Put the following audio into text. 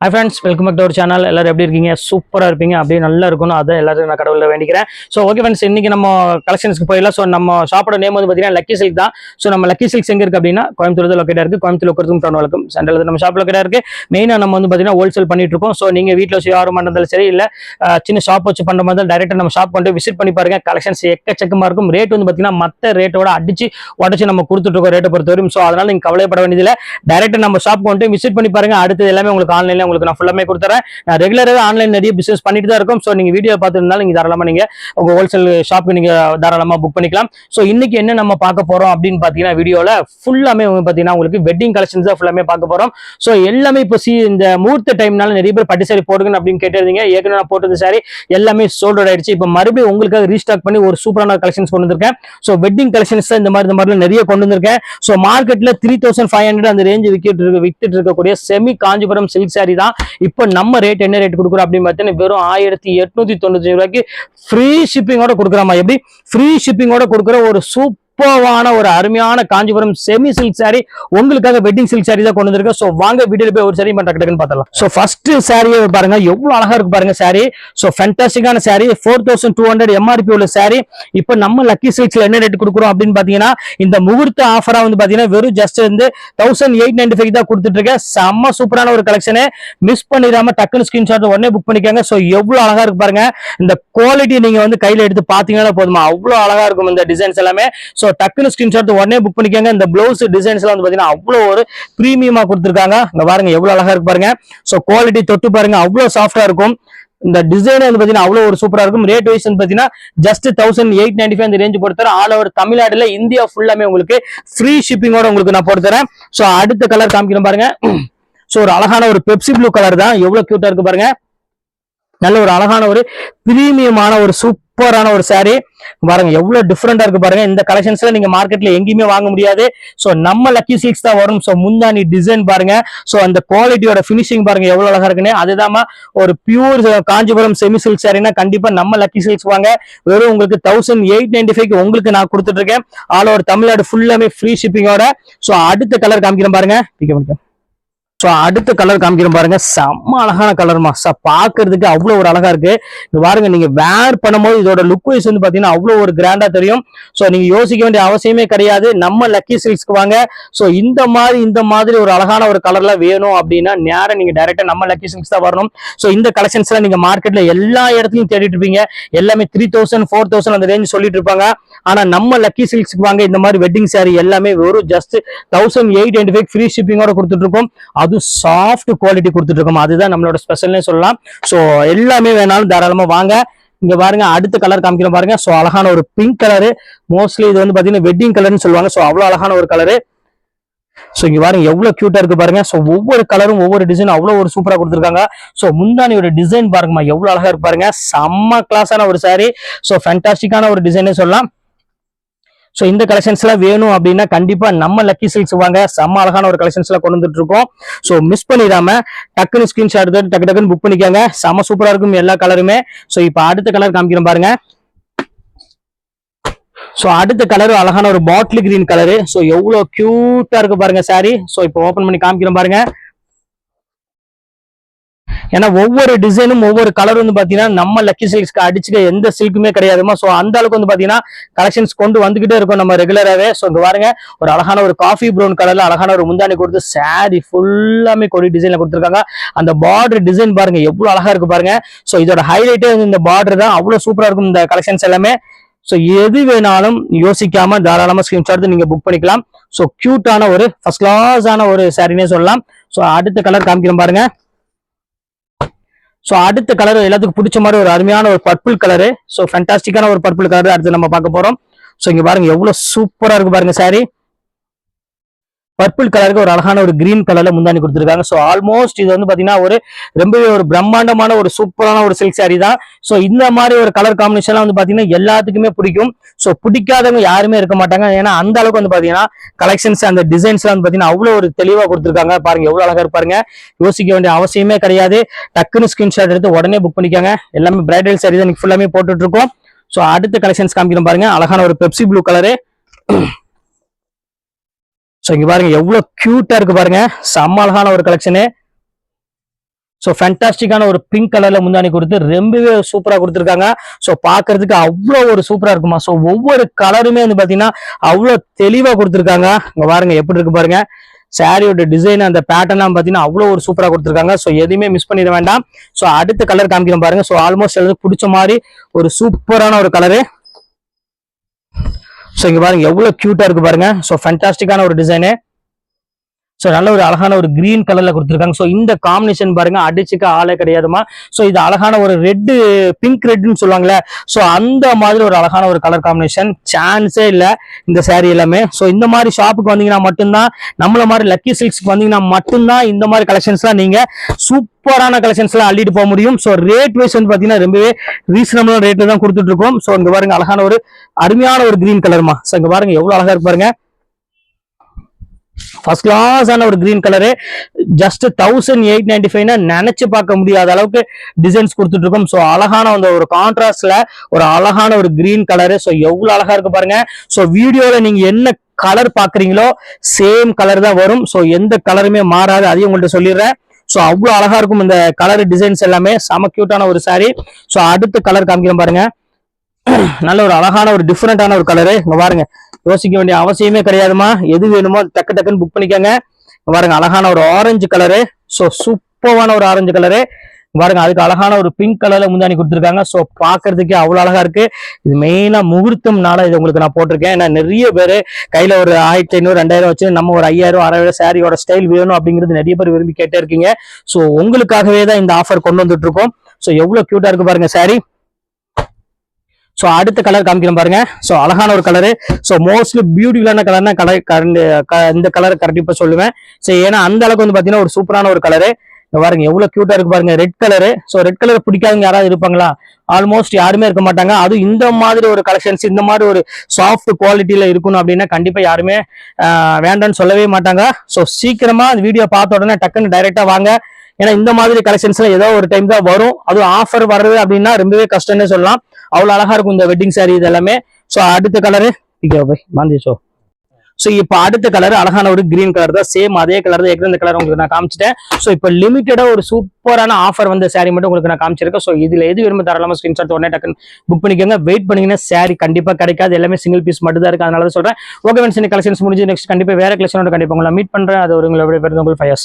Hi friends, welcome back to our channel. எல்லாரும் எப்படி இருக்கீங்க? சூப்பரா இருப்பீங்க. அப்படியே நல்லா இருக்கணும். அதான் எல்லாரும் நான் கடவுள்ல வேண்டிக்கிறேன். ஸோ ஓகே ஃப்ரெண்ட்ஸ், இன்னைக்கு நம்ம கலெக்ஷன்ஸ்க்கு போயிடலாம். ஸோ நம்ம ஷாப்போட நேம் வந்து பார்த்தீங்கன்னா லக்கி சில்க் தான். ஸோ நம்ம லக்கி சில்க்ஸ் எங்க இருக்கு அப்படின்னா கோயம்புத்தூர் தான் லொக்கேட்டா இருக்கு. கோயம்புத்தூர் லொக்கேட்டும் டவுன் வழக்கம் சென்ட்ரல் நம்ம ஷாப் லொக்கேட்டா இருக்கு. மெயினாக நம்ம வந்து பார்த்தீங்கன்னா ஹோல்சேல் பண்ணிட்டு இருக்கோம். ஸோ நீங்க வீட்டில் வச்சு யாரும் பண்ணதாலும் சரி, இல்லை சின்ன ஷாப் வச்சு பண்ணுற மாதிரி டேரெக்டாக நம்ம ஷாப் கொண்டு விசிட் பண்ணி பாருங்க. கலெக்ஷன்ஸ் எக்கச்சக்கமாக இருக்கும். ரேட் வந்து பார்த்தீங்கன்னா மற்ற ரேட்டோட அடிச்சு உடச்சு நம்ம கொடுத்துட்டு இருக்கோம் ரேட்டை பொறுத்தவரைக்கும். ஸோ அதனால நீங்க கவலைப்பட வேண்டியதில்லை. டேரெக்டாக நம்ம ஷாப் கொண்டு விசிட் பண்ணி பாருங்க. அடுத்தது எல்லாமே உங்களுக்கு ஆன்லைன்ல உங்களுக்கு நான் ஃபுல்லாமே கொடுத்துறேன். நான் ரெகுலராக ஆன்லைன் நிறைய பிசினஸ் பண்ணிட்டு தான் இருக்கும். ஸோ நீங்க வீடியோ பார்த்துருந்தாலும் நீங்க தாராளமா நீங்க உங்க ஹோல்சேல் ஷாப்புக்கு நீங்க தாராளமா புக் பண்ணிக்கலாம். ஸோ இன்னைக்கு என்ன நம்ம பார்க்க போறோம் அப்படின்னு பாத்தீங்கன்னா வீடியோல ஃபுல்லாமே பாத்தீங்கன்னா உங்களுக்கு வெட்டிங் கலெக்ஷன்ஸ் தான் ஃபுல்லாமே பார்க்க போறோம். ஸோ எல்லாமே இப்போ இந்த முகூர்த்த டைம்னால நிறைய பேர் பட்டு சாரி போடுங்க அப்படின்னு கேட்டிருந்தீங்க. ஏற்கனவே நான் போட்டது சாரி எல்லாமே சோல்ட் அவுட் ஆயிடுச்சு. இப்போ மறுபடியும் உங்களுக்காக ரீஸ்டாக் பண்ணி ஒரு சூப்பரான கலெக்ஷன்ஸ் கொண்டு வந்திருக்கேன். ஸோ வெட்டிங் கலெக்ஷன்ஸ் இந்த மாதிரி நிறைய கொண்டு வந்திருக்கேன். ஸோ மார்க்கெட்ல 3500 அந்த ரேஞ்ச் வித்துட்டு இருக்கக்கூடிய செமி காஞ்சிபுரம் சில்க் சாரி தான் இப்போ நம்ம ரேட் என்ன ரேட் கொடுக்குறோம் அப்படின்னு பார்த்தீங்கன்னா வெறும் 1895 ரூபாய்க்கு ஃப்ரீ ஷிப்பிங்கோட கொடுக்குறாமா. எப்படி ஃப்ரீ ஷிப்பிங்கோட கொடுக்குற ஒரு சூப்பரான ஒரு அருமையான காஞ்சிபுரம் செமி சில்க் சாரி உங்களுக்காக வெட்டிங் சில்க் சாரி தான் கொண்டு வந்திருக்கேன். ஸோ வாங்க வீடியோல போய் ஒரு சாரி டக்குன்னு பார்த்தலாம். ஸோ ஃபர்ஸ்ட் சாரியை பாருங்க எவ்வளவு அழகா இருக்கு பாருங்க சாரி. ஸோ ஃபேண்டாஸ்டிக்கான சாரி 4200 எம்ஆர்பி உள்ள சாரி. இப்போ நம்ம லக்கி சில்க்ஸ்ல என்ன ரேட் கொடுக்குறோம் அப்படின்னு பாத்தீங்கன்னா இந்த முகூர்த்த ஆஃபரா வந்து பாத்தீங்கன்னா வெறும் ஜஸ்ட் வந்து 1895 தான் கொடுத்துட்டு இருக்கேன். செம்ம சூப்பரான ஒரு கலெக்ஷனு. மிஸ் பண்ணிடாம டக்குன்னு ஸ்கிரீன்ஷாட் உடனே புக் பண்ணிக்காங்க. ஸோ எவ்வளவு அழகா இருக்கு பாருங்க. இந்த குவாலிட்டி நீங்க வந்து கையில எடுத்து பாத்தீங்கன்னா போதுமா, அவ்வளவு அழகா இருக்கும் இந்த டிசைன்ஸ் எல்லாமே. ஸோ டக்குன்னு ஸ்கிரீன்ஷாட் உடனே புக் பண்ணிக்காங்க. இந்த பிளவுஸ் டிசைன்ஸ் எல்லாம் வந்து பாத்தீங்கன்னா அவ்வளவு ஒரு பிரீமியமா கொடுத்துருக்காங்க. இங்க பாருங்க எவ்வளவு அழகா இருக்கு பாருங்க. ஸோ குவாலிட்டி தொட்டு பாருங்க அவ்வளவு சாஃப்டா இருக்கும். இந்த டிசைன் வந்து பாத்தீங்கன்னா அவ்வளவு ஒரு சூப்பரா இருக்கும். ரேட் வைஸ் வந்து பாத்தீங்கன்னா ஜஸ்ட் 1895 அந்த ரேஞ்ச் போட்டு தரேன். ஆல் ஓவர் தமிழ்நாடுல இந்தியா ஃபுல்லாமே உங்களுக்கு ஃப்ரீ ஷிப்பிங்கோட உங்களுக்கு நான் போட்டு தரேன். ஸோ அடுத்த கலர் காமிக்கிறேன் பாருங்க. ஸோ ஒரு அழகான ஒரு பெப்சி ப்ளூ கலர் தான். எவ்வளவு கியூட்டா இருக்கு பாருங்க. நல்ல ஒரு அழகான ஒரு பிரீமியமான ஒரு சூப்பரான ஒரு சாரி பாருங்க எவ்வளவு டிஃபரெண்டா இருக்கு பாருங்க. இந்த கலெக்ஷன்ஸ்ல நீங்க மார்க்கெட்ல எங்கேயுமே வாங்க முடியாது. சோ நம்ம லக்கி சில்க்ஸ் தான் வரும். சோ முந்தானி டிசைன் பாருங்க. சோ அந்த குவாலிட்டியோட பினிஷிங் பாருங்க எவ்வளவு அழகா இருக்குன்னு. அதுதான் ஒரு பியூர் காஞ்சிபுரம் செமி சில்க் சாரினா கண்டிப்பா நம்ம லக்கி சில்க்ஸ் வாங்க. வெறும் உங்களுக்கு 1895 உங்களுக்கு நான் கொடுத்துட்டு இருக்கேன். ஆல் ஓவர் தமிழ்நாடு ஃபுல்லாமே ஃப்ரீ ஷிப்பிங்கோட. சோ அடுத்த கலர் காமிக்கிறேன் பாருங்க. ஸோ அடுத்த கலர் காமிக்கிறோம் பாருங்க. செம்ம அழகான கலர்மா. பாக்குறதுக்கு அவ்வளவு ஒரு அழகா இருக்கு. இங்க பாருங்க நீங்க வேர் பண்ணும்போது இதோட லுக் வைஸ் வந்து பாத்தீங்கன்னா அவ்வளவு ஒரு கிராண்டா தெரியும். ஸோ நீங்க யோசிக்க வேண்டிய அவசியமே கிடையாது. நம்ம லக்கி சில்க்ஸ்க்கு வாங்க. ஸோ இந்த மாதிரி ஒரு அழகான ஒரு கலர்ல வேணும் அப்படின்னா நேரம் நீங்க டைரக்டா நம்ம லக்கி சில்க்ஸ் தான் வரணும். ஸோ இந்த கலெக்ஷன்ஸ்ல நீங்க மார்க்கெட்ல எல்லா இடத்துலயும் தேடிட்டு இருப்பீங்க. எல்லாமே 3000 4000 அந்த ரேஞ்ச் சொல்லிட்டு இருப்பாங்க. ஆனா நம்ம லக்கி சில்க்ஸ்க்கு வாங்க. இந்த மாதிரி வெட்டிங் சாரி எல்லாமே வெறும் ஜஸ்ட் 1895 ஃப்ரீ ஷிப்பிங்கோட கொடுத்துட்டு இருக்கோம். அது சாஃப்ட் குவாலிட்டி கொடுத்துட்டு இருக்கோம். அதுதான் நம்மளோட ஸ்பெஷல்னே சொல்லலாம். சோ எல்லாமே வேணாலும் தாராளமா வாங்க. இங்க பாருங்க அடுத்த கலர் காமிக்கிறோம் பாருங்க. சோ அழகான ஒரு பிங்க் கலரு. மோஸ்ட்லி இது வந்து பாத்தீங்கன்னா வெட்டிங் கலர்னு சொல்லுவாங்க. சோ அவ்வளவு அழகான ஒரு கலரு. சோ இங்க பாருங்க எவ்வளவு கியூட்டா இருக்கு பாருங்க. சோ ஒவ்வொரு கலரும் ஒவ்வொரு டிசைன் அவ்வளவு ஒரு சூப்பரா கொடுத்துருக்காங்க. சோ முந்தானியோட டிசைன் பாருங்கம்மா எவ்வளவு அழகா இருக்கு பாருங்க. செம்ம கிளாஸான ஒரு சாரி. சோ ஃபேண்டாஸ்டிக்கான ஒரு டிசைனே சொல்லலாம். சோ இந்த கலெக்ஷன்ஸ் எல்லாம் வேணும் அப்படின்னா கண்டிப்பா நம்ம லக்கி சில்க்ஸ் வாங்க. செம்ம அழகான ஒரு கலெக்ஷன்ஸ் எல்லாம் கொண்டு வந்துட்டு இருக்கோம். சோ மிஸ் பண்ணிடாம டக்குன்னு ஸ்கிரீன்ஷாட் எடுத்து டக்குன்னு புக் பண்ணிக்காங்க. செம்ம சூப்பரா இருக்கும் எல்லா கலருமே. சோ இப்ப அடுத்த கலர் காமிக்கிறேன் பாருங்க. சோ அடுத்த கலர் அழகான ஒரு பாட்டில் கிரீன் கலரு. சோ எவ்வளவு கியூட்டா இருக்கு பாருங்க சாரி. சோ இப்போ ஓபன் பண்ணி காமிக்கிறேன் பாருங்க. ஏன்னா ஒவ்வொரு டிசைனும் ஒவ்வொரு கலர் வந்து பாத்தீங்கன்னா நம்ம லக்கி சில்க்ஸ்க்கு அடிச்சுக்க எந்த சில்க்குமே கிடையாதுமா. சோ அந்த அளவுக்கு வந்து பாத்தீங்கன்னா கலெக்ஷன்ஸ் கொண்டு வந்துகிட்டே இருக்கும் நம்ம ரெகுலராகவே. சோ இங்க பாருங்க ஒரு அழகான ஒரு காஃபி ப்ரௌன் கலர்ல அழகான ஒரு முந்தானி கொடுத்து சாரி ஃபுல்லாமே கொடி டிசைன்ல கொடுத்துருக்காங்க. அந்த பார்டர் டிசைன் பாருங்க எவ்வளவு அழகா இருக்கு பாருங்க. சோ இதோட ஹைலைட்டே இந்த பார்டர் தான். அவ்வளவு சூப்பரா இருக்கும் இந்த கலெக்ஷன்ஸ் எல்லாமே. சோ எது வேணாலும் யோசிக்காம தாராளமா ஸ்கிரீன்ஷாட் நீங்க புக் பண்ணிக்கலாம். சோ கியூட்டான ஒரு ஃபர்ஸ்ட் கிளாஸ் ஆன ஒரு சாரினே சொல்லலாம். சோ அடுத்த கலர் காமிக்கிறேன் பாருங்க. சோ அடுத்த கலர் எல்லாத்துக்கும் பிடிச்ச மாதிரி ஒரு அருமையான ஒரு பர்பிள் கலரு. சோ ஃபேண்டாஸ்டிக்கான ஒரு பர்பிள் கலர் அடுத்து நம்ம பார்க்க போறோம். சோ இங்க பாருங்க எவ்வளவு சூப்பரா இருக்கு பாருங்க சாரி. பர்பிள் கலருக்கு ஒரு அழகான ஒரு கிரீன் கலர்ல முந்தானி கொடுத்துருக்காங்க. சோ ஆல்மோஸ்ட் இது வந்து பாத்தீங்கன்னா ஒரு ரொம்பவே ஒரு பிரம்மாண்டமான ஒரு சூப்பரான ஒரு சில்க் சாரி தான். சோ இந்த மாதிரி ஒரு கலர் காம்பினேஷன் வந்து பாத்தீங்கன்னா எல்லாத்துக்குமே பிடிக்கும். சோ பிடிக்காதவங்க யாருமே இருக்க மாட்டாங்க. ஏன்னா அந்த அளவுக்கு வந்து பாத்தீங்கன்னா கலெக்ஷன்ஸ் அந்த டிசைன்ஸ் வந்து பாத்தீங்கன்னா அவ்வளவு ஒரு தெளிவா கொடுத்துருக்காங்க. பாருங்க எவ்வளவு அழகா இருப்பாருங்க. யோசிக்க வேண்டிய அவசியமே கிடையாது. டக்குன்னு ஸ்கிரீன்ஷாட் எடுத்து உடனே புக் பண்ணிக்காங்க. எல்லாமே பிரைடல் சாரி தான் ஃபுல்லாமே போட்டுட்டு இருக்கோம். சோ அடுத்த கலெக்ஷன்ஸ் காமிக்கிறோம் பாருங்க. அழகான ஒரு பெப்சி ப்ளூ கலரு. சோ இங்க பாருங்க எவ்வளவு கியூட்டா இருக்கு பாருங்க. செம்ம அழகான ஒரு கலெக்ஷனு. ஸோ ஃபேண்டாஸ்டிக்கான ஒரு பிங்க் கலர்ல முந்தானி கொடுத்து ரொம்பவே சூப்பரா கொடுத்துருக்காங்க. ஸோ பாக்குறதுக்கு அவ்வளோ ஒரு சூப்பரா இருக்குமா. ஸோ ஒவ்வொரு கலருமே வந்து பாத்தீங்கன்னா அவ்வளோ தெளிவா கொடுத்துருக்காங்க. இங்க பாருங்க எப்படி இருக்கு பாருங்க. சாரியோட டிசைன் அந்த பேட்டர்லாம் பாத்தீங்கன்னா அவ்வளோ ஒரு சூப்பரா கொடுத்துருக்காங்க. ஸோ எதுவுமே மிஸ் பண்ணிட வேண்டாம். ஸோ அடுத்த கலர் காமிக்கிறோம் பாருங்க. ஸோ ஆல்மோஸ்ட் எல்லாரும் பிடிச்ச மாதிரி ஒரு சூப்பரான ஒரு கலரு. ஸோ இங்க பாருங்க எவ்வளவு கியூட்டா இருக்கு பாருங்க. ஸோ ஃபேண்டாஸ்டிக்கான ஒரு டிசைனு. ஸோ நல்ல ஒரு அழகான ஒரு கிரீன் கலர்ல கொடுத்துருக்காங்க. ஸோ இந்த காம்பினேஷன் பாருங்க அடிச்சுக்க ஆளே கிடையாதுமா. ஸோ இது அழகான ஒரு ரெட்டு பிங்க் ரெட்னு சொல்லுவாங்களே. ஸோ அந்த மாதிரி ஒரு அழகான ஒரு கலர் காம்பினேஷன் சான்ஸே இல்லை இந்த சாரீ எல்லாமே. ஸோ இந்த மாதிரி ஷாப்புக்கு வந்தீங்கன்னா மட்டும்தான், நம்மள மாதிரி லக்கி சில்க்ஸ்க்கு வந்தீங்கன்னா மட்டும்தான் இந்த மாதிரி கலெக்ஷன்ஸ்லாம் நீங்க சூப்பரான கலெக்ஷன்ஸ்லாம் அள்ளிட்டு போக முடியும். ஸோ ரேட் வைஸ் வந்து பாத்தீங்கன்னா ரொம்பவே ரீசனபிளான ரேட்ல தான் கொடுத்துட்டு இருக்கோம். ஸோ இங்க பாருங்க அழகான ஒரு அருமையான ஒரு கிரீன் கலர்மா. ஸோ இங்க பாருங்க எவ்வளவு அழகா இருக்கு பாருங்க. ஃபர்ஸ்ட் கிளாஸான ஒரு கிரீன் கலரு. ஜஸ்ட் 1895 நினைச்சு பார்க்க முடியாத அளவுக்கு டிசைன்ஸ் கொடுத்துட்டு இருக்கோம். ஸோ அழகான அந்த ஒரு கான்ட்ராஸ்ட்ல ஒரு அழகான ஒரு கிரீன் கலரு. ஸோ எவ்வளவு அழகா இருக்கு பாருங்க. ஸோ வீடியோல நீங்க என்ன கலர் பாக்குறீங்களோ சேம் கலர் தான் வரும். ஸோ எந்த கலருமே மாறாது, அதையும் உங்கள்கிட்ட சொல்லிடுறேன். ஸோ அவ்வளவு அழகா இருக்கும் இந்த கலர் டிசைன்ஸ் எல்லாமே. செம கியூட்டான ஒரு சாரி. ஸோ அடுத்த கலர் காமிக்கிறேன் பாருங்க. நல்ல ஒரு அழகான ஒரு டிஃபரெண்டான ஒரு கலரு. இங்க பாருங்க யோசிக்க வேண்டிய அவசியமே கிடையாதுமா. எது வேணுமோ டக்கு டக்குன்னு புக் பண்ணிக்கோங்க. பாருங்க அழகான ஒரு ஆரஞ்சு கலரு. ஸோ சூப்பரான ஒரு ஆரஞ்சு கலரு. பாருங்க அதுக்கு அழகான ஒரு பிங்க் கலர்ல முந்தானி கொடுத்துருக்காங்க. ஸோ பாக்குறதுக்கே அவ்வளவு அழகா இருக்கு. இது மெயினா முகூர்த்தம்னால இது உங்களுக்கு நான் போட்டிருக்கேன். ஏன்னா நிறைய பேர் கையில ஒரு 1500 2000 வச்சு நம்ம ஒரு 5000 6000 சாரியோட ஸ்டைல் வேணும் அப்படிங்கிறது நிறைய பேர் விரும்பி கேட்டே இருக்கீங்க. ஸோ உங்களுக்காகவே தான் இந்த ஆஃபர் கொண்டு வந்துட்டு இருக்கோம். ஸோ எவ்வளவு கியூட்டா இருக்கு பாருங்க சாரி. ஸோ அடுத்த கலர் காமிக்கிறேன் பாருங்க. ஸோ அழகான ஒரு கலரு. ஸோ மோஸ்ட்லி பியூட்டிஃபுல்லான கலர்னா இந்த கலர் கண்டிப்பா சொல்லுவேன். ஸோ ஏன்னா அந்த அளவுக்கு வந்து பாத்தீங்கன்னா ஒரு சூப்பரான ஒரு கலரு. பாருங்க எவ்வளவு கியூட்டா இருக்கு பாருங்க. Red colour. So red colour பிடிக்காதவங்க யாராவது இருப்பாங்களா? ஆல்மோஸ்ட் யாருமே இருக்க மாட்டாங்க. அதுவும் இந்த மாதிரி ஒரு கலெக்ஷன்ஸ் இந்த மாதிரி ஒரு சாஃப்ட் குவாலிட்டியில இருக்கணும் அப்படின்னா கண்டிப்பா யாருமே வேண்டாம்னு சொல்லவே மாட்டாங்க. ஸோ சீக்கிரமா அந்த வீடியோ பார்த்த உடனே டக்குன்னு டைரக்டா வாங்க. ஏன்னா இந்த மாதிரி கலெக்ஷன்ஸ்ல ஏதோ ஒரு டைம் தான் வரும். அதுவும் ஆஃபர் வர்றது அப்படின்னா ரொம்பவே கஷ்டம்னு சொல்லலாம். அவ்வளவு அழகா இருக்கும் இந்த வெட்டிங் சாரி இது எல்லாமே. ஸோ அடுத்த கலரு ஸோ இப்போ அடுத்த கலர் அழகான ஒரு கிரீன் கலர் தான். சேம் அதே கலர் தான். இந்த கலர் உங்களுக்கு நான் காமிச்சிட்டேன். ஸோ இப்போ லிமிட்டடா ஒரு சூப்பரான ஆஃபர் வந்த சாரி மட்டும் உங்களுக்கு நான் காமிச்சிருக்கேன். ஸோ இதுல எது வேணுமோ தாராளமா ஸ்கிரீன்ஷாட் உடனே டக்குன்னு புக் பண்ணிக்கோங்க. வெயிட் பண்ணீங்கன்னா சாரி கண்டிப்பா கிடைக்காது. எல்லாமே சிங்கிள் பீஸ் மட்டும் தான் இருக்கு. அதனால தான் சொல்றேன். ஓகே ஃப்ரெண்ட்ஸ், இந்த கலெக்ஷன்ஸ் முடிஞ்சு நெக்ஸ்ட் கண்டிப்பா வேற கலெக்ஷனோட கண்டிப்பா உங்களை மீட் பண்றேன். அது ஒரு உங்களை 5 years